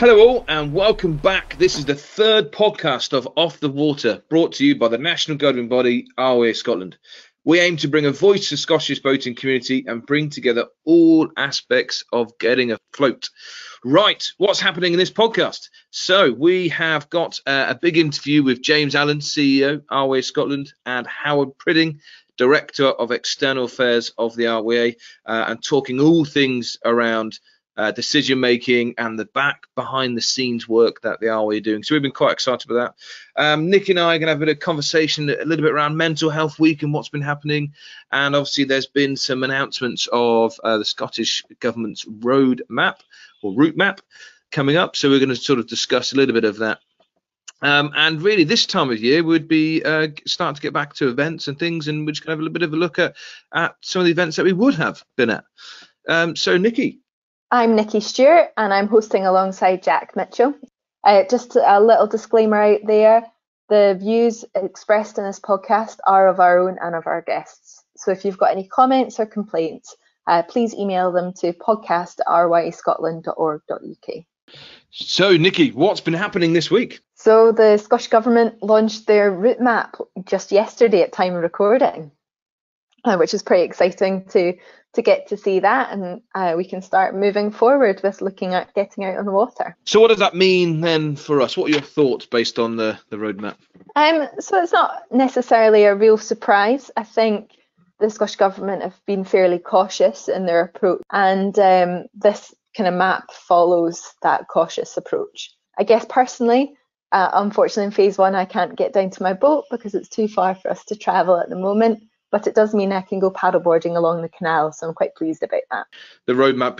Hello all and welcome back. This is the third podcast of Off the Water, brought to you by the national governing body, Rya Scotland. We aim to bring a voice to the Scottish boating community and bring together all aspects of getting afloat. Right, what's happening in this podcast? So we have got a big interview with James Allan, CEO, Rya Scotland, and Howard Pridding, Director of External Affairs of the RWA, and talking all things around decision making and the behind the scenes work that the RWA are doing. So we've been quite excited about that. Nikki and I are going to have a bit of conversation a little bit around Mental Health Week and what's been happening. And obviously there's been some announcements of the Scottish Government's Routemap coming up. So we're going to sort of discuss a little bit of that. And really this time of year we'd be starting to get back to events and things, and we're just going to have a little bit of a look at some of the events that we would have been at. So Nikki. I'm Nikki Stewart and I'm hosting alongside Jack Mitchell. Just a little disclaimer out there, the views expressed in this podcast are of our own and of our guests. So if you've got any comments or complaints, please email them to podcast@ryascotland.org.uk. So Nikki, what's been happening this week? So the Scottish Government launched their Routemap just yesterday at time of recording, which is pretty exciting to get to see that, and we can start moving forward with looking at getting out on the water. So what does that mean then for us? What are your thoughts based on the roadmap? So it's not necessarily a real surprise. I think the Scottish Government have been fairly cautious in their approach, and this kind of map follows that cautious approach. I guess personally, unfortunately in phase one I can't get down to my boat because it's too far for us to travel at the moment. But it does mean I can go paddleboarding along the canal, so I'm quite pleased about that. The roadmap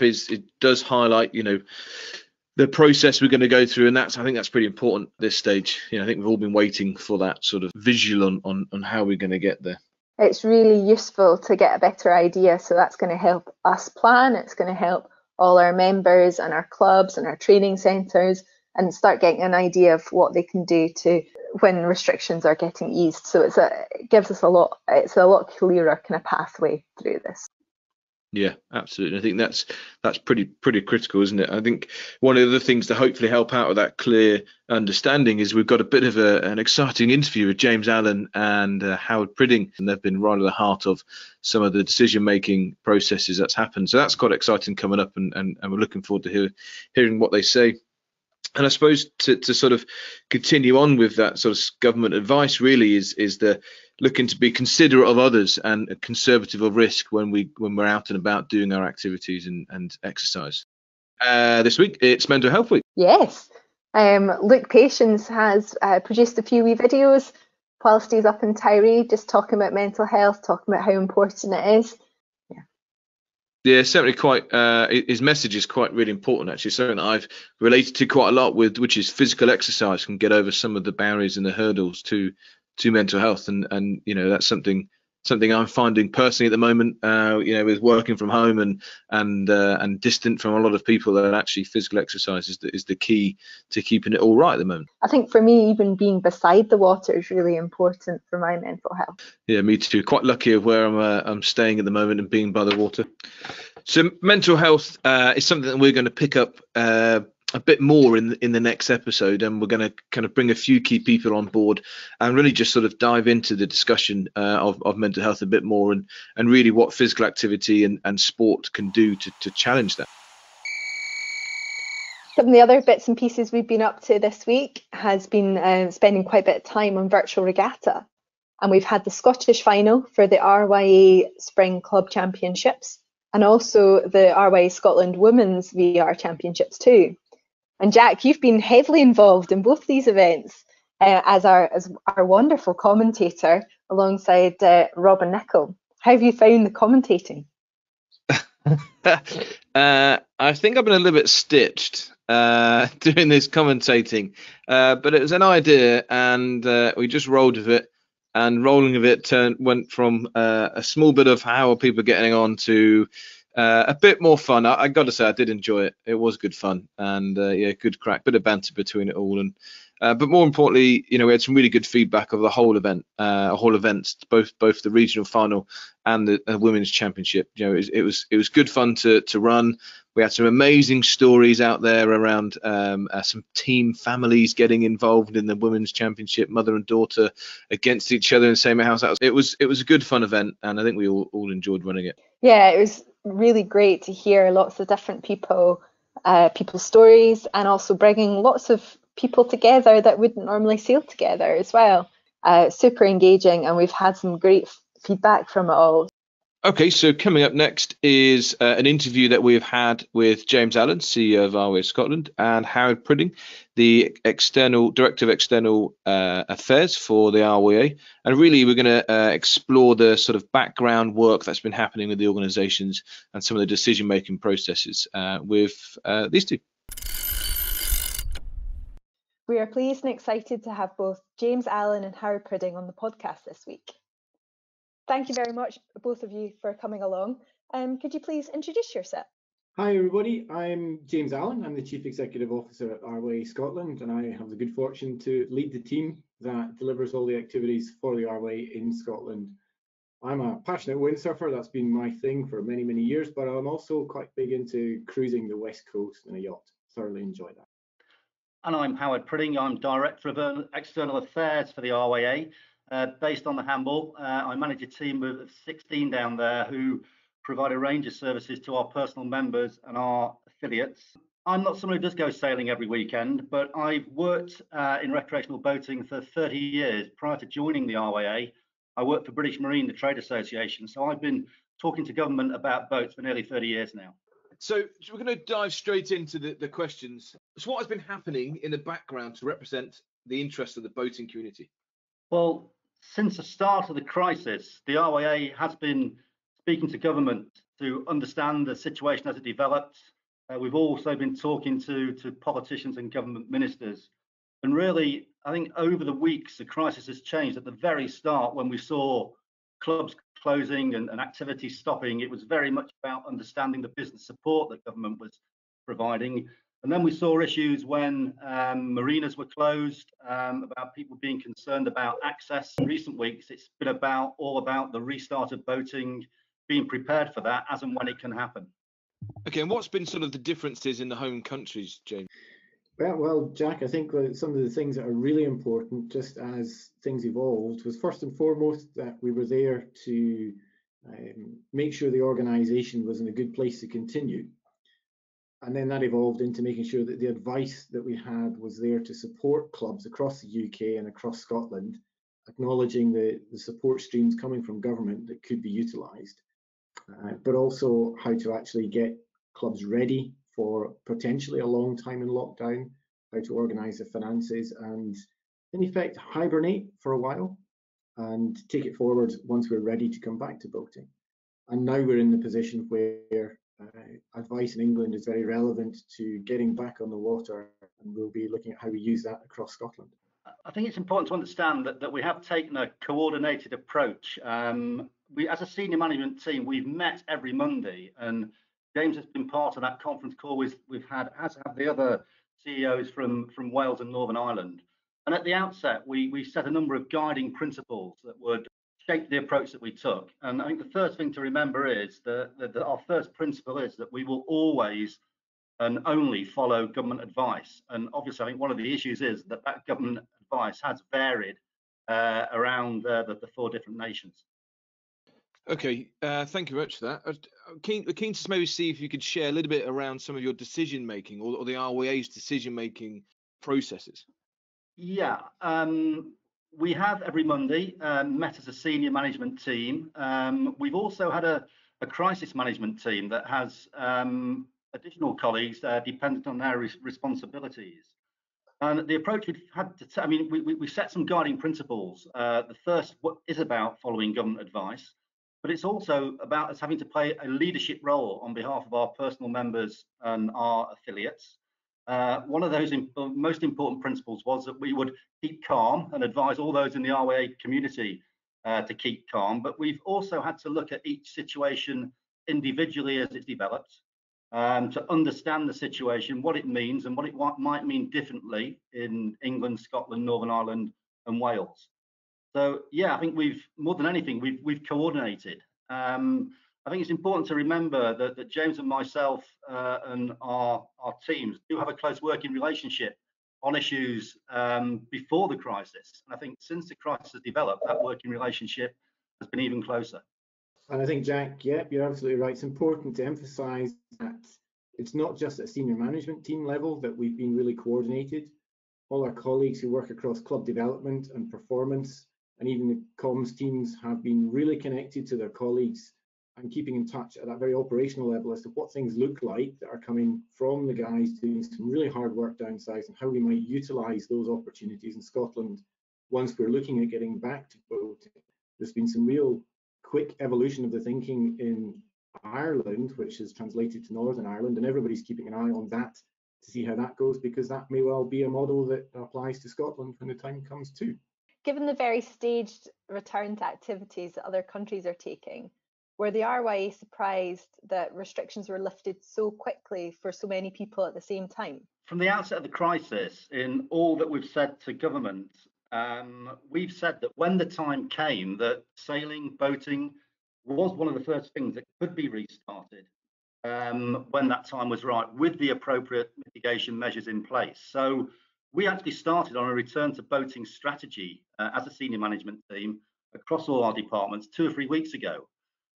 does highlight, the process we're going to go through, and I think that's pretty important at this stage. I think we've all been waiting for that sort of visual on how we're going to get there. It's really useful to get a better idea, so that's going to help us plan. It's going to help all our members and our clubs and our training centres, and start getting an idea of what they can do to when restrictions are getting eased. So it gives us it's a lot clearer kind of pathway through this. Yeah, absolutely. I think that's pretty critical, isn't it? I think one of the things to hopefully help out with that clear understanding is we've got a bit of an exciting interview with James Allan and Howard Pridding, and they've been right at the heart of some of the decision-making processes that's happened. So that's quite exciting coming up, and we're looking forward to hearing what they say. And I suppose to sort of continue on with that sort of government advice really is the looking to be considerate of others and conservative of risk when we're out and about doing our activities and exercise. This week it's Mental Health Week. Yes. Luke Patience has produced a few wee videos whilst he's up in Tyree, just talking about mental health, talking about how important it is. Yeah, certainly quite. His message is quite really important, actually. Something that I've related to quite a lot with, which is physical exercise can get over some of the barriers and the hurdles to mental health, and that's something I'm finding personally at the moment. With working from home and distant from a lot of people, that actually physical exercise is the key to keeping it all right at the moment. I think for me, even being beside the water is really important for my mental health. Yeah, me too. Quite lucky of where I'm staying at the moment and being by the water. So mental health is something that we're going to pick up a bit more in the next episode, and we're going to kind of bring a few key people on board and really just sort of dive into the discussion of mental health a bit more, and really what physical activity and sport can do to challenge that. Some of the other bits and pieces we've been up to this week has been spending quite a bit of time on virtual regatta, and we've had the Scottish final for the RYA Spring Club Championships and also the RYA Scotland Women's VR Championships too. And Jack, you've been heavily involved in both these events as our wonderful commentator alongside Rob and Nickel. How have you found the commentating? I think I've been a little bit stitched doing this commentating, but it was an idea, and we just rolled with it. And rolling with it went from a small bit of how are people getting on to A bit more fun. I got to say, I did enjoy it. It was good fun, and yeah, good crack. Bit of banter between it all, and but more importantly, we had some really good feedback of the whole event, whole events, both the regional final and the women's championship. It was good fun to run. We had some amazing stories out there around some team families getting involved in the women's championship, mother and daughter against each other in the same house. It was a good fun event, and I think we all enjoyed running it. Yeah, it was really great to hear lots of different people's stories, and also bringing lots of people together that wouldn't normally sail together as well. Super engaging, and we've had some great feedback from it all. Okay, so coming up next is an interview that we've had with James Allan, CEO of Rya Scotland, and Howard Pridding, the Director of External Affairs for the RYA. And really, we're going to explore the sort of background work that's been happening with the organisations and some of the decision-making processes with these two. We are pleased and excited to have both James Allan and Howard Pridding on the podcast this week. Thank you very much, both of you, for coming along. Could you please introduce yourself? Hi, everybody. I'm James Allan. I'm the Chief Executive Officer at RYA Scotland, and I have the good fortune to lead the team that delivers all the activities for the RYA in Scotland. I'm a passionate windsurfer. That's been my thing for many, many years, but I'm also quite big into cruising the West Coast in a yacht. Thoroughly enjoy that. And I'm Howard Pridding. I'm Director of External Affairs for the RYA, based on the handball. I manage a team of 16 down there who provide a range of services to our personal members and our affiliates. I'm not someone who does go sailing every weekend, but I've worked in recreational boating for 30 years. Prior to joining the RYA, I worked for British Marine, the trade association. So I've been talking to government about boats for nearly 30 years now. So we're going to dive straight into the questions. So what has been happening in the background to represent the interests of the boating community? Well, since the start of the crisis, the RYA has been speaking to government to understand the situation as it developed. We've also been talking to politicians and government ministers. And really, I think over the weeks, the crisis has changed. At the very start, when we saw clubs closing and activity stopping, it was very much about understanding the business support that government was providing. And then we saw issues when marinas were closed, about people being concerned about access. In recent weeks, it's been all about the restart of boating, being prepared for that as and when it can happen. Okay, and what's been sort of the differences in the home countries, James? Well, Jack, I think some of the things that are really important, just as things evolved, was first and foremost that we were there to make sure the organisation was in a good place to continue. And then that evolved into making sure that the advice that we had was there to support clubs across the UK and across Scotland, acknowledging the support streams coming from government that could be utilised, but also how to actually get clubs ready for potentially a long time in lockdown, how to organise the finances and, in effect, hibernate for a while and take it forward once we're ready to come back to boating. And now we're in the position where advice in England is very relevant to getting back on the water, and we'll be looking at how we use that across Scotland. I think it's important to understand that we have taken a coordinated approach. We, as a senior management team, we've met every Monday, and James has been part of that conference call we've had, as have the other CEOs from Wales and Northern Ireland. And at the outset, we set a number of guiding principles that would shape the approach that we took. And I think the first thing to remember is that our first principle is that we will always and only follow government advice. And obviously, I think one of the issues is that government advice has varied around the 4 different nations. Okay, thank you very much for that. Keen to maybe see if you could share a little bit around some of your decision making or the RYA's decision making processes. Yeah, we have every Monday met as a senior management team. We've also had a crisis management team that has additional colleagues dependent on their responsibilities. And the approach we've had to, we set some guiding principles. The first is about following government advice, but it's also about us having to play a leadership role on behalf of our personal members and our affiliates. One of those most important principles was that we would keep calm and advise all those in the RYA community to keep calm, but we've also had to look at each situation individually as it's developed, to understand the situation, what it means, and what it might mean differently in England, Scotland, Northern Ireland, and Wales. So yeah, I think we've, more than anything, we've coordinated. I think it's important to remember that James and myself and our teams do have a close working relationship on issues before the crisis. And I think since the crisis has developed, that working relationship has been even closer. And I think, Jack, yeah, you're absolutely right. It's important to emphasise that it's not just at senior management team level that we've been really coordinated. All our colleagues who work across club development and performance, and even the comms teams, have been really connected to their colleagues and keeping in touch at that very operational level as to what things look like that are coming from the guys doing some really hard work down south, and how we might utilise those opportunities in Scotland once we're looking at getting back to boating. There's been some real quick evolution of the thinking in Ireland, which has translated to Northern Ireland, and everybody's keeping an eye on that to see how that goes, because that may well be a model that applies to Scotland when the time comes too. Given the very staged return to activities that other countries are taking, were the RYA surprised that restrictions were lifted so quickly for so many people at the same time? From the outset of the crisis, in all that we've said to government, we've said that when the time came that sailing, boating was one of the first things that could be restarted when that time was right, with the appropriate mitigation measures in place. So we actually started on a return to boating strategy as a senior management team across all our departments 2 or 3 weeks ago.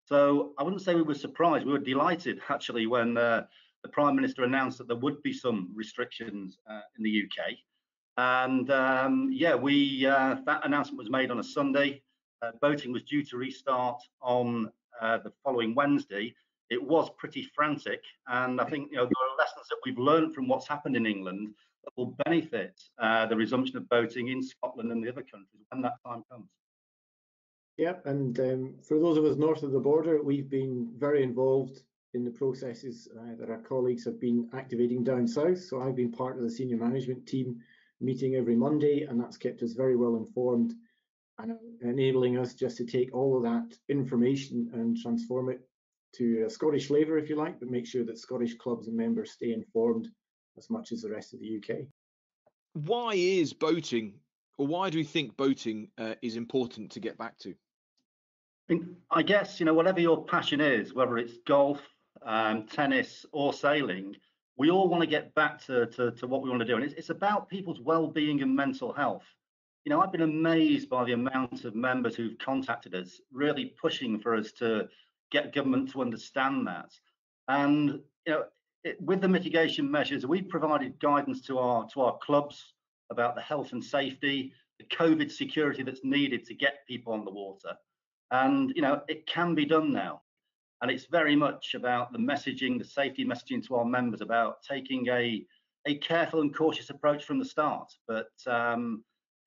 So I wouldn't say we were surprised. We were delighted actually when the Prime Minister announced that there would be some restrictions in the UK. And yeah, that announcement was made on a Sunday. Boating was due to restart on the following Wednesday. It was pretty frantic, and I think there are lessons that we've learned from what's happened in England that will benefit the resumption of boating in Scotland and the other countries when that time comes. Yeah, and for those of us north of the border, we've been very involved in the processes that our colleagues have been activating down south. So I've been part of the senior management team meeting every Monday, and that's kept us very well informed and enabling us just to take all of that information and transform it to a Scottish flavour, if you like, but make sure that Scottish clubs and members stay informed as much as the rest of the UK. Why is boating, or why do we think boating is important to get back to? I guess, whatever your passion is, whether it's golf, tennis or sailing, we all want to get back to what we want to do. And it's about people's well-being and mental health. I've been amazed by the amount of members who've contacted us, really pushing for us to get government to understand that. And with the mitigation measures, we provided guidance to our clubs about the health and safety, the COVID security that's needed to get people on the water. And it can be done now. And it's very much about the messaging, the safety messaging to our members about taking a careful and cautious approach from the start. But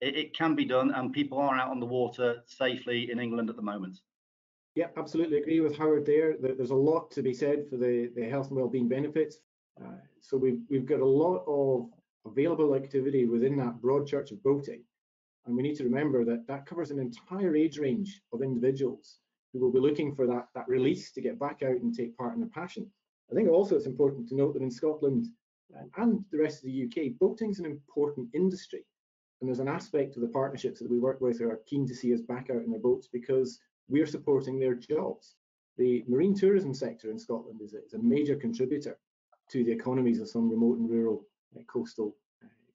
it can be done, and people are out on the water safely in England at the moment. Yeah, absolutely agree with Howard there. There's a lot to be said for the health and wellbeing benefits. So we've got a lot of available activity within that broad church of boating. And we need to remember that that covers an entire age range of individuals who will be looking for that release to get back out and take part in their passion. I think also it's important to note that in Scotland and the rest of the UK, boating is an important industry. And there's an aspect of the partnerships that we work with who are keen to see us back out in their boats because we're supporting their jobs. The marine tourism sector in Scotland is a major contributor to the economies of some remote and rural coastal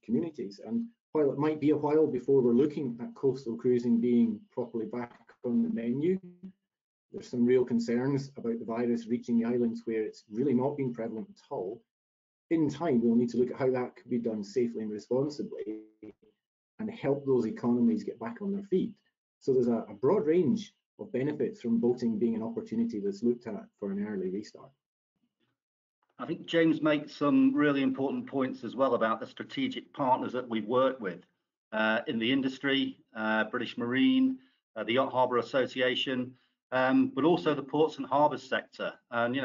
communities. And while it might be a while before we're looking at coastal cruising being properly back on the menu, there's some real concerns about the virus reaching the islands where it's really not been prevalent at all. In time, we'll need to look at how that could be done safely and responsibly and help those economies get back on their feet. So there's a broad range of benefits from boating being an opportunity that's looked at for an early restart. I think James makes some really important points as well about the strategic partners that we've worked with in the industry, British Marine, the Yacht Harbour Association, but also the ports and harbours sector. And,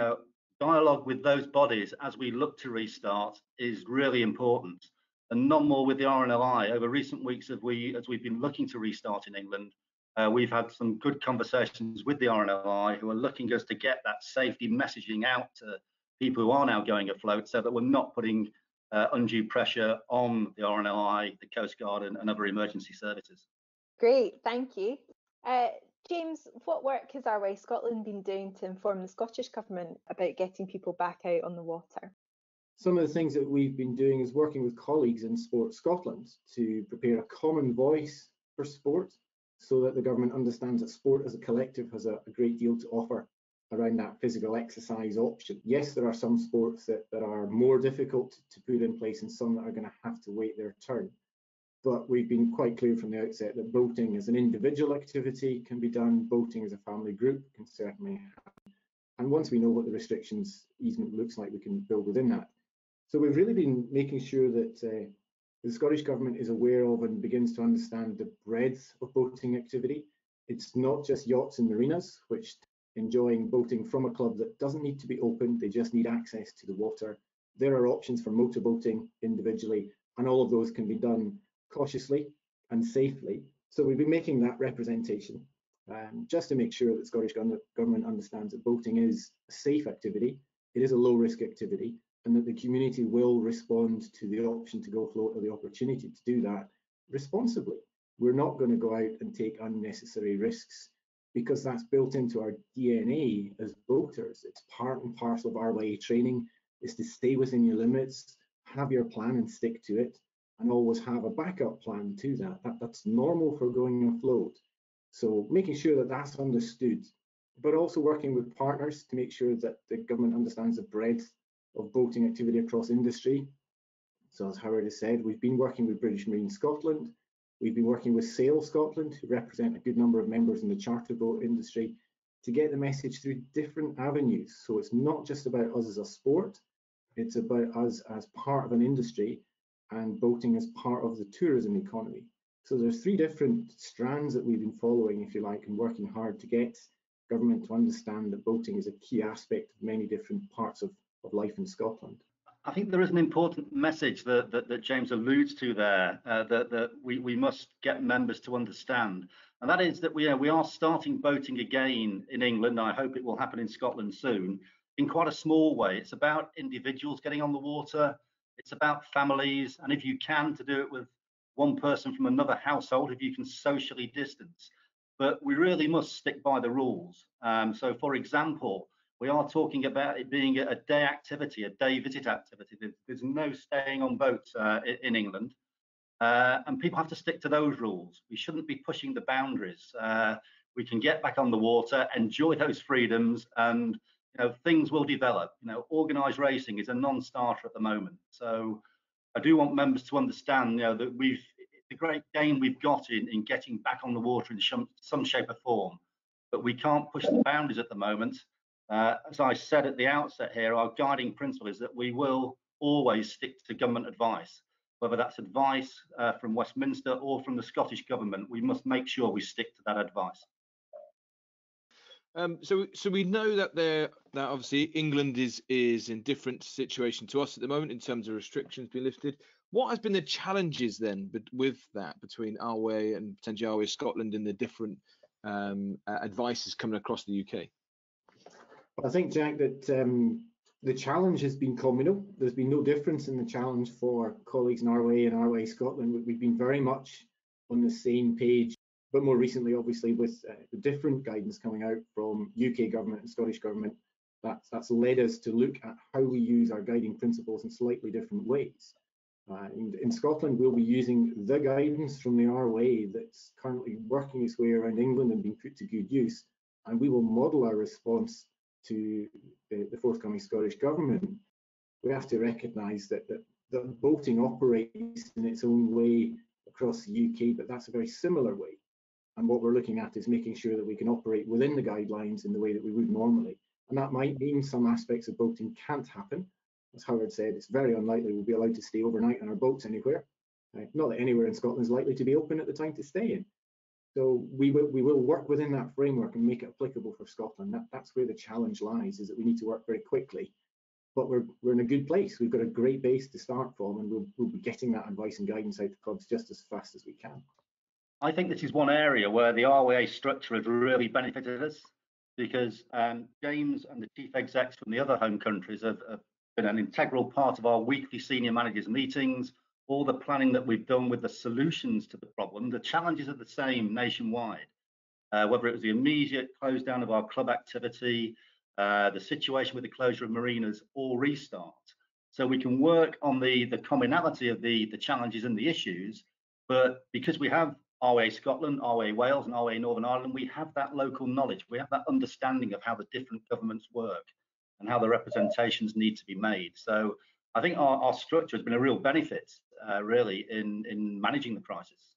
dialogue with those bodies as we look to restart is really important. And none more with the RNLI. Over recent weeks, as we've been looking to restart in England, We've had some good conversations with the RNLI who are looking us to get that safety messaging out to people who are now going afloat, so that we're not putting undue pressure on the RNLI, the Coast Guard and other emergency services. Great, thank you. James, what work has Rya Scotland been doing to inform the Scottish Government about getting people back out on the water? Some of the things that we've been doing is working with colleagues in Sport Scotland to prepare a common voice for sport, so that the government understands that sport as a collective has a great deal to offer around that physical exercise option. Yes, there are some sports that are more difficult to put in place and some that are going to have to wait their turn. But we've been quite clear from the outset that boating as an individual activity can be done, boating as a family group can certainly happen. And once we know what the restrictions easement looks like, we can build within that. So we've really been making sure that the Scottish Government is aware of and begins to understand the breadth of boating activity. It's not just yachts and marinas, which enjoying boating from a club that doesn't need to be open, they just need access to the water. There are options for motor boating individually, and all of those can be done cautiously and safely. So we've been making that representation just to make sure that the Scottish Government understands that boating is a safe activity, it is a low risk activity, and that the community will respond to the option to go afloat or the opportunity to do that responsibly. We're not going to go out and take unnecessary risks, because that's built into our DNA as boaters. It's part and parcel of RYA training, is to stay within your limits, have your plan and stick to it, and always have a backup plan to that. That's normal for going afloat. So making sure that that's understood, but also working with partners to make sure that the government understands the breadth of boating activity across industry. So as Howard has said, we've been working with British Marine Scotland, we've been working with Sail Scotland, who represent a good number of members in the charter boat industry, to get the message through different avenues. So it's not just about us as a sport, it's about us as part of an industry and boating as part of the tourism economy. So there's three different strands that we've been following, if you like, and working hard to get government to understand that boating is a key aspect of many different parts of life in Scotland. I think there is an important message that James alludes to there, that we must get members to understand, and that is that we are starting boating again in England. I hope it will happen in Scotland soon, in quite a small way. It's about individuals getting on the water, it's about families, and if you can, to do it with one person from another household, if you can socially distance. But we really must stick by the rules. So for example, we are talking about it being a day activity, a day visit activity. There's no staying on boats in England, and people have to stick to those rules. We shouldn't be pushing the boundaries. We can get back on the water, enjoy those freedoms, and things will develop. Organised racing is a non-starter at the moment. So I do want members to understand, that the great gain we've got in getting back on the water in some shape or form, but we can't push the boundaries at the moment. As I said at the outset here, our guiding principle is that we will always stick to government advice, whether that's advice from Westminster or from the Scottish Government. We must make sure we stick to that advice. So we know that obviously England is in different situation to us at the moment in terms of restrictions being lifted. What has been the challenges then with that between RYA and potentially RYA Scotland and the different advices coming across the UK? I think, Jack, that the challenge has been communal. There's been no difference in the challenge for colleagues in RYA and RYA Scotland. We've been very much on the same page, but more recently, obviously, with the different guidance coming out from UK government and Scottish government, that's led us to look at how we use our guiding principles in slightly different ways. In Scotland, we'll be using the guidance from the RYA that's currently working its way around England and being put to good use, and we will model our response to the forthcoming Scottish Government. We have to recognise that boating operates in its own way across the UK, but that's a very similar way. And what we're looking at is making sure that we can operate within the guidelines in the way that we would normally. And that might mean some aspects of boating can't happen. As Howard said, it's very unlikely we'll be allowed to stay overnight on our boats anywhere. Not that anywhere in Scotland is likely to be open at the time to stay in. So we will work within that framework and make it applicable for Scotland. That's where the challenge lies, is that we need to work very quickly. But we're in a good place. We've got a great base to start from, and we'll be getting that advice and guidance out to clubs just as fast as we can. I think this is one area where the RYA structure has really benefited us, because James and the chief execs from the other home countries have been an integral part of our weekly senior managers meetings, all the planning that we've done with the solutions to the problem. The challenges are the same nationwide, whether it was the immediate close down of our club activity, the situation with the closure of marinas or restart. So we can work on the commonality of the challenges and the issues, but because we have RYA Scotland, RYA Wales and RYA Northern Ireland, we have that local knowledge, we have that understanding of how the different governments work and how the representations need to be made. So I think our structure has been a real benefit, really, in managing the crisis.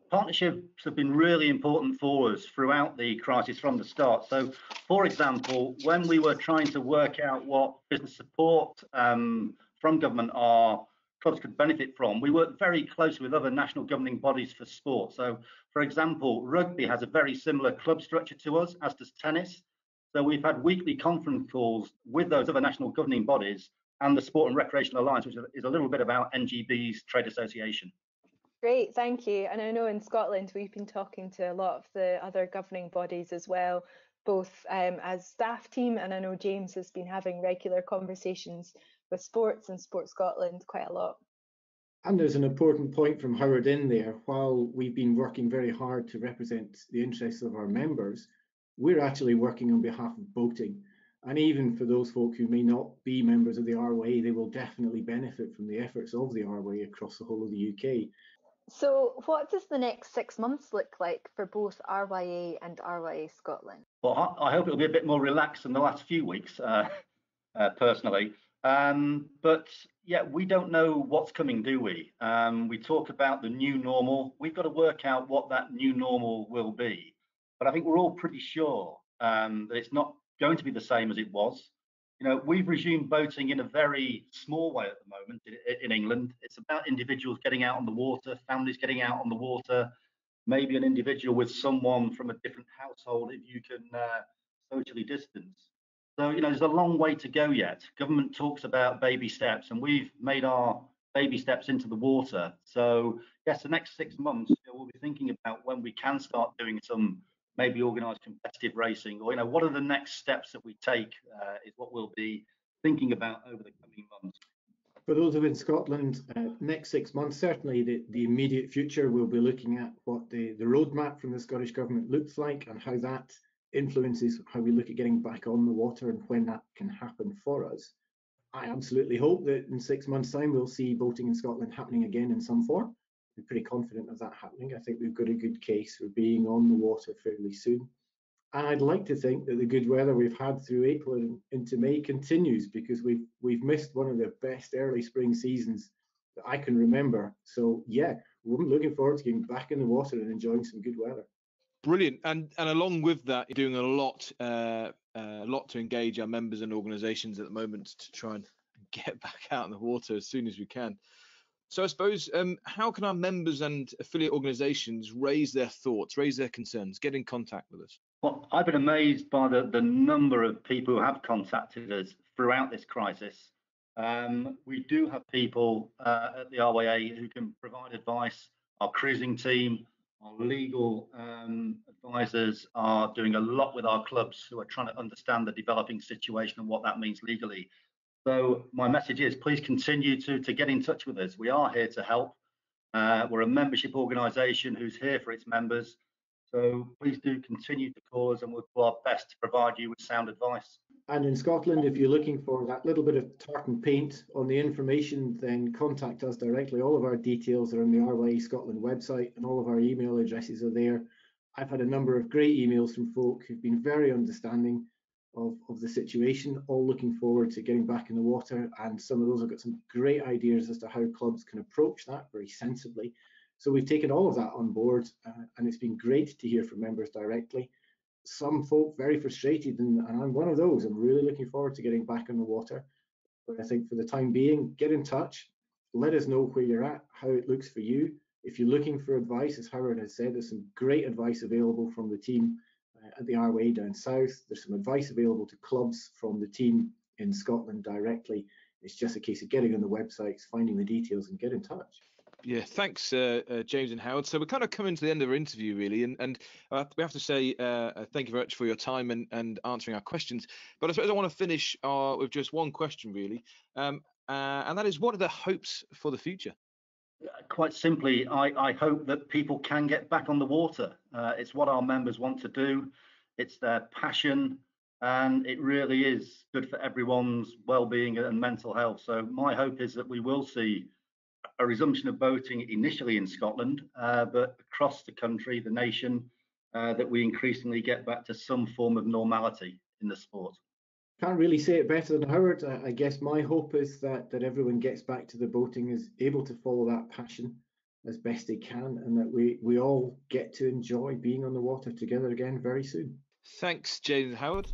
Partnerships have been really important for us throughout the crisis from the start. So, for example, when we were trying to work out what business support from government our clubs could benefit from, we worked very closely with other national governing bodies for sport. So, for example, rugby has a very similar club structure to us, as does tennis. So we've had weekly conference calls with those other national governing bodies and the Sport and Recreation Alliance, which is a little bit about NGB's trade association. Great, thank you. And I know in Scotland we've been talking to a lot of the other governing bodies as well, both as staff team, and I know James has been having regular conversations with Sports and Sports Scotland quite a lot. And there's an important point from Howard in there. While we've been working very hard to represent the interests of our members, we're actually working on behalf of boating. And even for those folk who may not be members of the RYA, they will definitely benefit from the efforts of the RYA across the whole of the UK. So what does the next 6 months look like for both RYA and RYA Scotland? Well, I hope it'll be a bit more relaxed than the last few weeks, personally. But yeah, we don't know what's coming, do we? We talk about the new normal. We've got to work out what that new normal will be. But I think we're all pretty sure that it's not going to be the same as it was. You know, we've resumed boating in a very small way at the moment in England. It's about individuals getting out on the water, families getting out on the water, maybe an individual with someone from a different household if you can socially distance. So, you know, there's a long way to go yet. Government talks about baby steps, and we've made our baby steps into the water. So, yes, the next 6 months, we'll be thinking about when we can start doing some maybe organised competitive racing, or, you know, what are the next steps that we take is what we'll be thinking about over the coming months. For those of in Scotland, next 6 months, certainly the immediate future, we'll be looking at what the roadmap from the Scottish Government looks like and how that influences how we look at getting back on the water and when that can happen for us. I absolutely hope that in 6 months' time we'll see boating in Scotland happening again in some form. I'm pretty confident of that happening. I think we've got a good case for being on the water fairly soon. And I'd like to think that the good weather we've had through April and into May continues, because we've missed one of the best early spring seasons that I can remember. So yeah, we're looking forward to getting back in the water and enjoying some good weather. Brilliant. And along with that, you're doing a lot to engage our members and organisations at the moment to try and get back out in the water as soon as we can. So I suppose, how can our members and affiliate organisations raise their thoughts, raise their concerns, get in contact with us? Well, I've been amazed by the number of people who have contacted us throughout this crisis. We do have people at the RYA who can provide advice. Our cruising team, our legal advisors are doing a lot with our clubs who are trying to understand the developing situation and what that means legally. So my message is, please continue to get in touch with us. We are here to help. We're a membership organisation who's here for its members. So please do continue to call us, and we'll do our best to provide you with sound advice. And in Scotland, if you're looking for that little bit of tartan paint on the information, then contact us directly. All of our details are on the RYA Scotland website, and all of our email addresses are there. I've had a number of great emails from folk who've been very understanding of the situation, all looking forward to getting back in the water, and some of those have got some great ideas as to how clubs can approach that very sensibly. So we've taken all of that on board, and it's been great to hear from members directly. Some folk very frustrated, and I'm one of those. I'm really looking forward to getting back on the water. But I think for the time being, get in touch, let us know where you're at, how it looks for you. If you're looking for advice, as Howard has said, there's some great advice available from the team at the RYA down south. There's some advice available to clubs from the team in Scotland directly. It's just a case of getting on the websites, finding the details, and get in touch. Yeah, thanks, James and Howard. So we're kind of coming to the end of our interview, really, and we have to say thank you very much for your time and answering our questions. But I suppose I want to finish with just one question, really, and that is, what are the hopes for the future? Quite simply, I hope that people can get back on the water. It's what our members want to do. It's their passion, and it really is good for everyone's well-being and mental health. So my hope is that we will see a resumption of boating initially in Scotland, but across the country, the nation, that we increasingly get back to some form of normality in the sport. Can't really say it better than Howard. I guess my hope is that everyone gets back to the boating, is able to follow that passion as best they can, and that we all get to enjoy being on the water together again very soon. Thanks, James and Howard.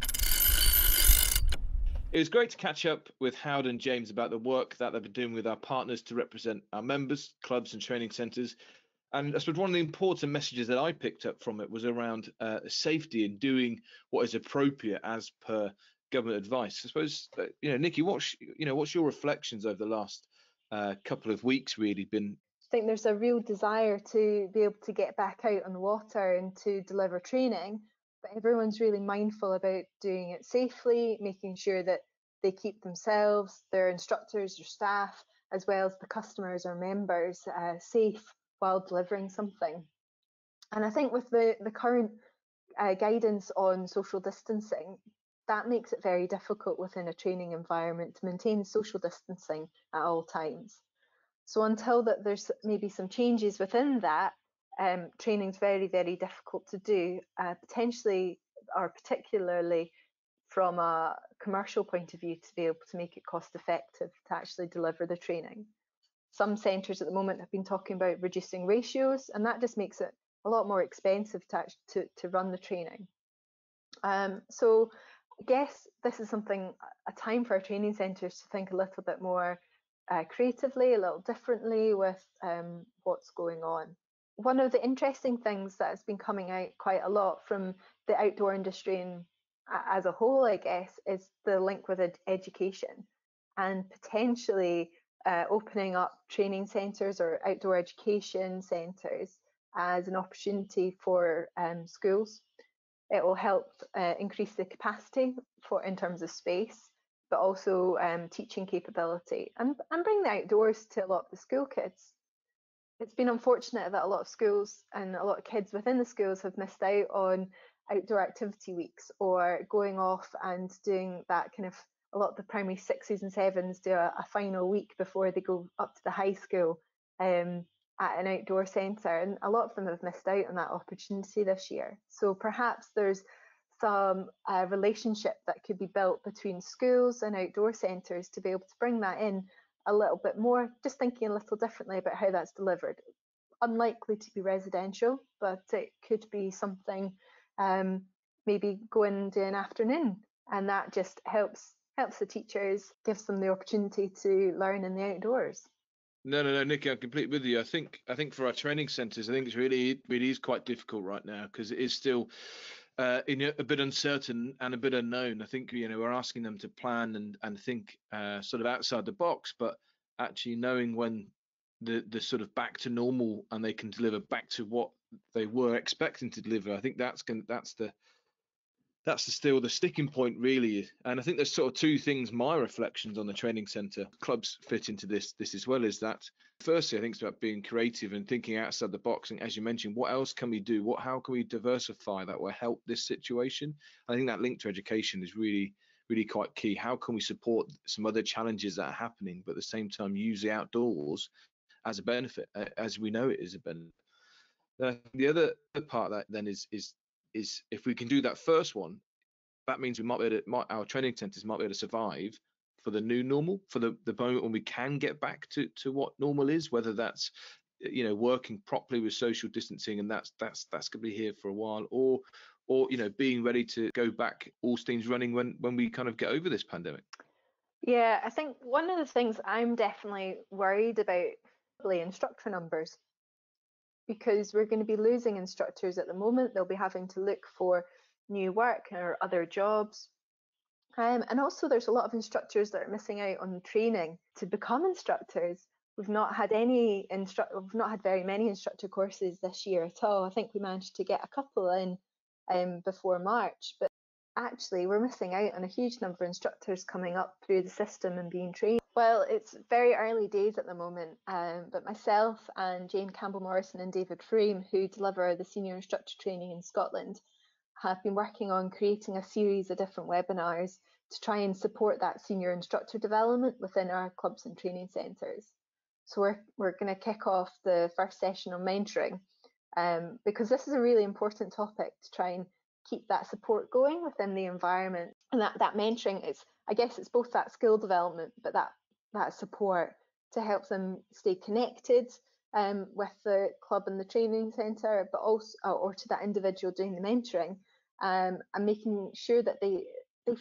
It was great to catch up with Howard and James about the work that they've been doing with our partners to represent our members, clubs and training centres. And I suppose one of the important messages that I picked up from it was around safety and doing what is appropriate as per government advice. I suppose, Nikki, what's your reflections over the last couple of weeks really been? I think there's a real desire to be able to get back out on the water and to deliver training, but everyone's really mindful about doing it safely, making sure that they keep themselves, their instructors, their staff, as well as the customers or members safe while delivering something. And I think with the current guidance on social distancing, that makes it very difficult within a training environment to maintain social distancing at all times. So until that there's maybe some changes within that, training is very, very difficult to do, potentially or particularly from a commercial point of view, to be able to make it cost effective to actually deliver the training. Some centres at the moment have been talking about reducing ratios, and that just makes it a lot more expensive to run the training. So I guess this is a time for our training centres to think a little bit more creatively, a little differently with what's going on. One of the interesting things that has been coming out quite a lot from the outdoor industry and as a whole, I guess, is the link with education and potentially opening up training centres or outdoor education centres as an opportunity for schools. It will help increase the capacity in terms of space, but also teaching capability and bring the outdoors to a lot of the school kids. It's been unfortunate that a lot of schools and a lot of kids within the schools have missed out on outdoor activity weeks or going off and doing that kind of, a lot of the primary 6s and 7s do a final week before they go up to the high school at an outdoor centre, and a lot of them have missed out on that opportunity this year. So perhaps there's some relationship that could be built between schools and outdoor centres to be able to bring that in a little bit more, just thinking a little differently about how that's delivered. Unlikely to be residential, but it could be something, maybe go and do an afternoon, and that just helps the teachers, gives them the opportunity to learn in the outdoors. No, Nikki, I'm completely with you. I think for our training centres, I think it's really is quite difficult right now because it is still a bit uncertain and a bit unknown. I think we're asking them to plan and think sort of outside the box, but actually knowing when the sort of back to normal and they can deliver back to what they were expecting to deliver. I think that's still the sticking point, really. And I think there's sort of two things, my reflections on the training centre clubs fit into this as well, is that firstly I think it's about being creative and thinking outside the box, and as you mentioned, what else can we do, how can we diversify that will help this situation. I think that link to education is really quite key. How can we support some other challenges that are happening but at the same time use the outdoors as a benefit, as we know it is a benefit. The other part of that then is if we can do that first one, that means we might be able to, our training centres might be able to survive for the new normal, for the moment when we can get back to what normal is, whether that's working properly with social distancing, and that's going to be here for a while, or being ready to go back all steams running when we kind of get over this pandemic. Yeah, I think one of the things I'm definitely worried about is instructor numbers, because we're going to be losing instructors at the moment. They'll be having to look for new work or other jobs. And also there's a lot of instructors that are missing out on training to become instructors. we've not had very many instructor courses this year at all. I think we managed to get a couple in before March, but actually we're missing out on a huge number of instructors coming up through the system and being trained. Well, it's very early days at the moment, but myself and Jane Campbell-Morrison and David Frame, who deliver the senior instructor training in Scotland, have been working on creating a series of different webinars to try and support that senior instructor development within our clubs and training centres. So we're going to kick off the first session on mentoring, because this is a really important topic to try and keep that support going within the environment. And that mentoring I guess it's both that skill development, but that support to help them stay connected with the club and the training centre, but also or to that individual doing the mentoring, and making sure that they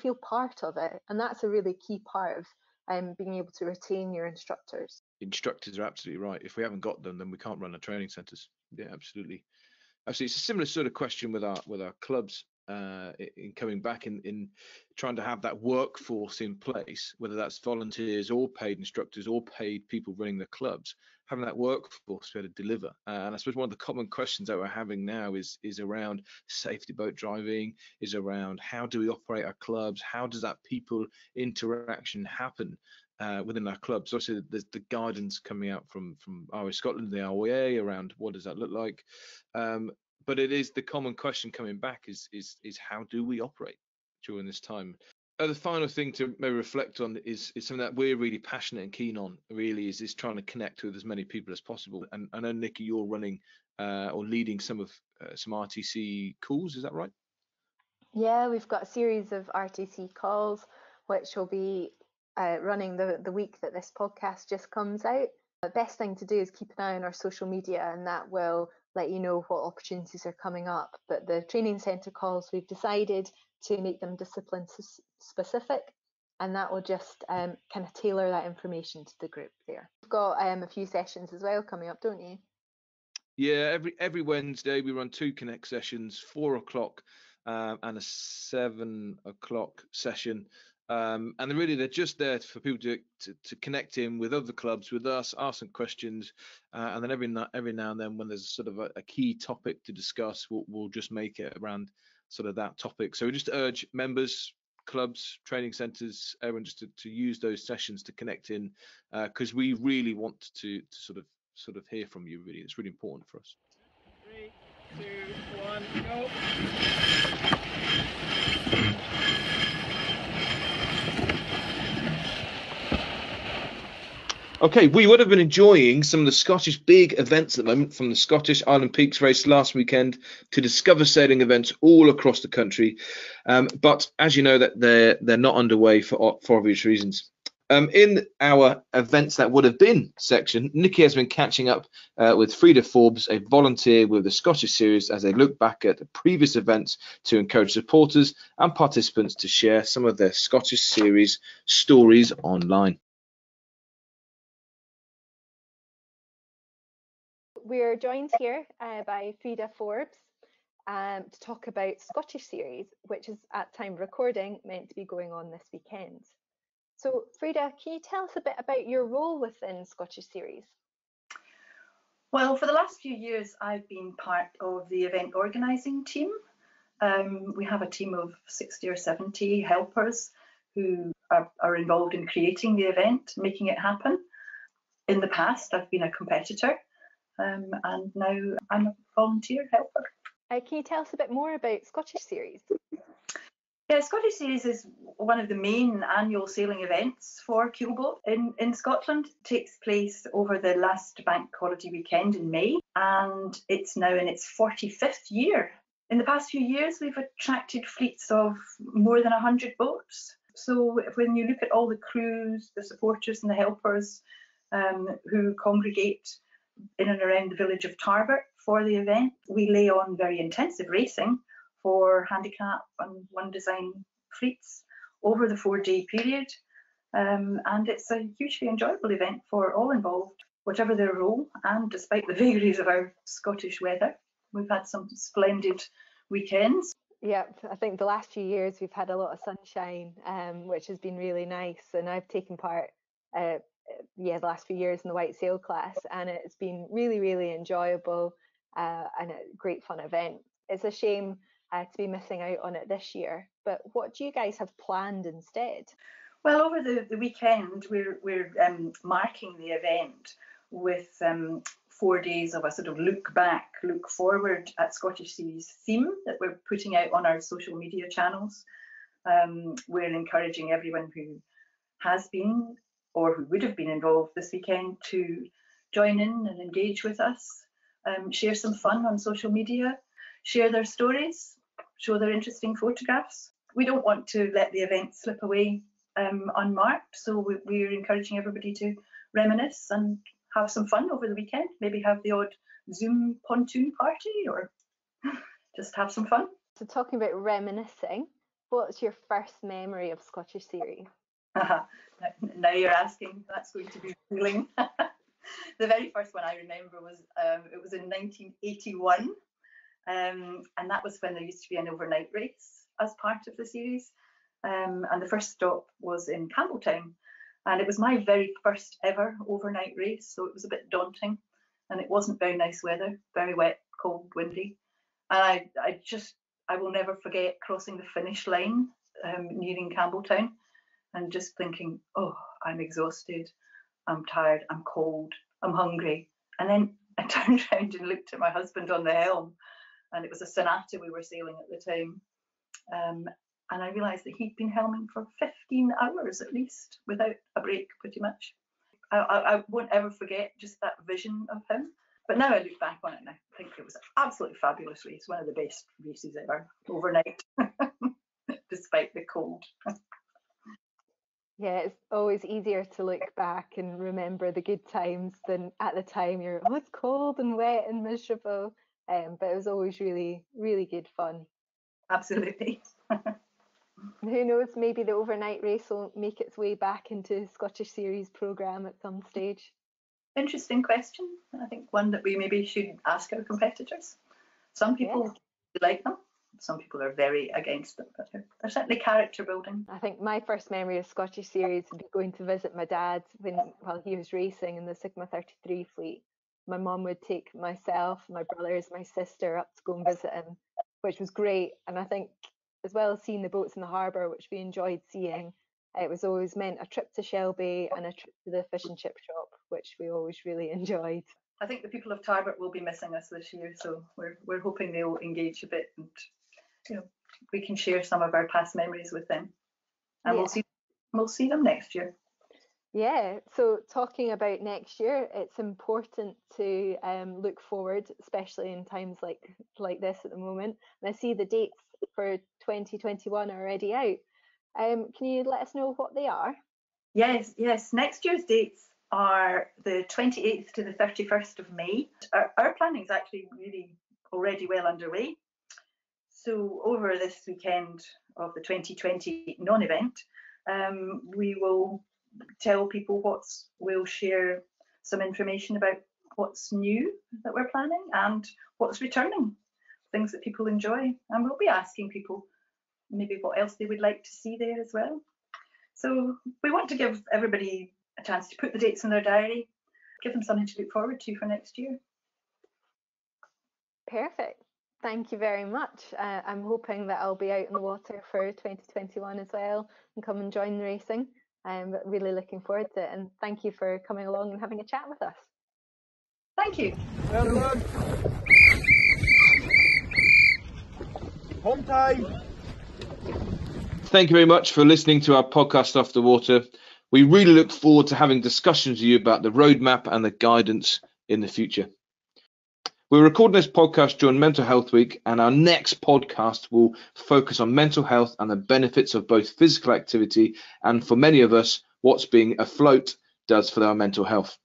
feel part of it. And that's a really key part of being able to retain your instructors. Instructors are absolutely right. If we haven't got them, then we can't run our training centres. Yeah, absolutely. Absolutely. It's a similar sort of question with our clubs in coming back in trying to have that workforce in place, whether that's volunteers or paid instructors or paid people running the clubs, having that workforce to be able to deliver. And I suppose one of the common questions that we're having now is around safety boat driving, is around how do we operate our clubs, how does that people interaction happen within our clubs. Obviously, there's the guidance coming out from RA Scotland, the RYA, around what does that look like. But it is the common question coming back is how do we operate during this time? The final thing to maybe reflect on is something that we're really passionate and keen on. Really is trying to connect with as many people as possible. And I know, Nikki, you're running or leading some RTC calls. Is that right? Yeah, we've got a series of RTC calls, which will be running the week that this podcast just comes out. The best thing to do is keep an eye on our social media, and that will let you know what opportunities are coming up. But the training centre calls, we've decided to make them discipline specific, and that will just kind of tailor that information to the group there. We've got a few sessions as well coming up, don't you? Yeah, every Wednesday we run 2 Connect sessions, 4 o'clock and a 7 o'clock session. And they're just there for people to connect in with other clubs, with us, ask some questions, and then every now and then when there's sort of a key topic to discuss, we'll just make it around sort of that topic. So we just urge members, clubs, training centres, everyone just to use those sessions to connect in, because we really want to sort of hear from you. Really, it's really important for us. 3, 2, 1, go. Okay, we would have been enjoying some of the Scottish big events at the moment, from the Scottish Island Peaks race last weekend to Discover sailing events all across the country. But as you know, that they're not underway for obvious reasons. In our events that would have been section, Nikki has been catching up with Frida Forbes, a volunteer with the Scottish Series, as they look back at the previous events to encourage supporters and participants to share some of their Scottish Series stories online. We're joined here by Frida Forbes to talk about Scottish Series, which is, at time of recording, meant to be going on this weekend. So, Frida, can you tell us a bit about your role within Scottish Series? Well, for the last few years, I've been part of the event organising team. We have a team of 60 or 70 helpers who are involved in creating the event, making it happen. In the past, I've been a competitor, and now I'm a volunteer helper. Can you tell us a bit more about Scottish Series? Yeah, Scottish Series is one of the main annual sailing events for keelboat in Scotland. It takes place over the last bank holiday weekend in May, and it's now in its 45th year. In the past few years, we've attracted fleets of more than 100 boats. So when you look at all the crews, the supporters and the helpers who congregate in and around the village of Tarbert for the event, we lay on very intensive racing for handicap and one design fleets over the 4-day period. And it's a hugely enjoyable event for all involved, whatever their role, and despite the vagaries of our Scottish weather. We've had some splendid weekends. Yeah, I think the last few years we've had a lot of sunshine, which has been really nice. And I've taken part the last few years in the white sail class, and it's been really, really enjoyable and a great fun event. It's a shame to be missing out on it this year, but what do you guys have planned instead? Well, over the weekend, we're marking the event with 4 days of a sort of look back, look forward at Scottish Series theme that we're putting out on our social media channels. We're encouraging everyone who has been or who would have been involved this weekend to join in and engage with us, share some fun on social media, share their stories, show their interesting photographs. We don't want to let the event slip away unmarked, so we're encouraging everybody to reminisce and have some fun over the weekend. Maybe have the odd Zoom pontoon party or just have some fun. So talking about reminiscing, what's your first memory of Scottish Series? Now you're asking, that's going to be thrilling. The very first one I remember was it was in 1981, and that was when there used to be an overnight race as part of the series. And the first stop was in Campbelltown, and it was my very first ever overnight race, so it was a bit daunting, and it wasn't very nice weather, very wet, cold, windy, and I will never forget crossing the finish line nearing Campbelltown and just thinking, oh, I'm exhausted, I'm tired, I'm cold, I'm hungry, and then I turned around and looked at my husband on the helm, and it was a Sonata we were sailing at the time. And I realised that he'd been helming for 15 hours at least, without a break, pretty much. I won't ever forget just that vision of him. But now I look back on it and I think it was an absolutely fabulous race, one of the best races ever, overnight, despite the cold. Yeah, it's always easier to look back and remember the good times than at the time you're, oh, it's cold and wet and miserable. But it was always really, really good fun. Absolutely. Who knows, maybe the overnight race will make its way back into Scottish Series programme at some stage. Interesting question. I think one that we maybe should ask our competitors. Some people like them, some people are very against them, but they're certainly character building. I think my first memory of Scottish Series would be going to visit my dad while he was racing in the Sigma 33 fleet. My mum would take myself, my brothers, my sister up to go and visit him, which was great. And I think, as well as seeing the boats in the harbour, which we enjoyed seeing, it was always meant a trip to Shelby and a trip to the fish and chip shop, which we always really enjoyed. I think the people of Tarbert will be missing us this year, so we're hoping they'll engage a bit, and we can share some of our past memories with them, and we'll see them next year. Yeah, so talking about next year, it's important to look forward, especially in times like this at the moment. And I see the dates for 2021 are already out. Can you let us know what they are? Yes. Next year's dates are the 28th to the 31st of May. Our planning is actually really already well underway. So over this weekend of the 2020 non-event, we will tell people we'll share some information about what's new that we're planning and what's returning, things that people enjoy, and we'll be asking people maybe what else they would like to see there as well. So we want to give everybody a chance to put the dates in their diary, give them something to look forward to for next year. Perfect. Thank you very much. I'm hoping that I'll be out in the water for 2021 as well and come and join the racing. But really looking forward to it, and thank you for coming along and having a chat with us. Thank you. Well done. Home time. Thank you very much for listening to our podcast Off the Water. We really look forward to having discussions with you about the roadmap and the guidance in the future. We're recording this podcast during Mental Health Week, and our next podcast will focus on mental health and the benefits of both physical activity and, for many of us, what's being afloat does for our mental health.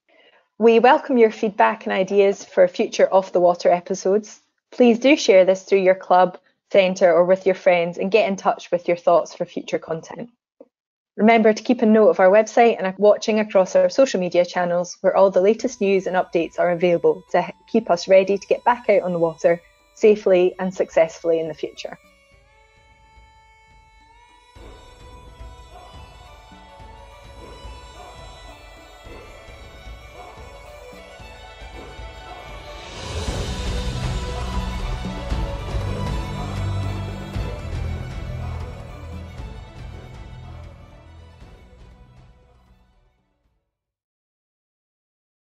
We welcome your feedback and ideas for future Off the Water episodes. Please do share this through your club, centre or with your friends, and get in touch with your thoughts for future content. Remember to keep a note of our website and watching across our social media channels, where all the latest news and updates are available to keep us ready to get back out on the water safely and successfully in the future.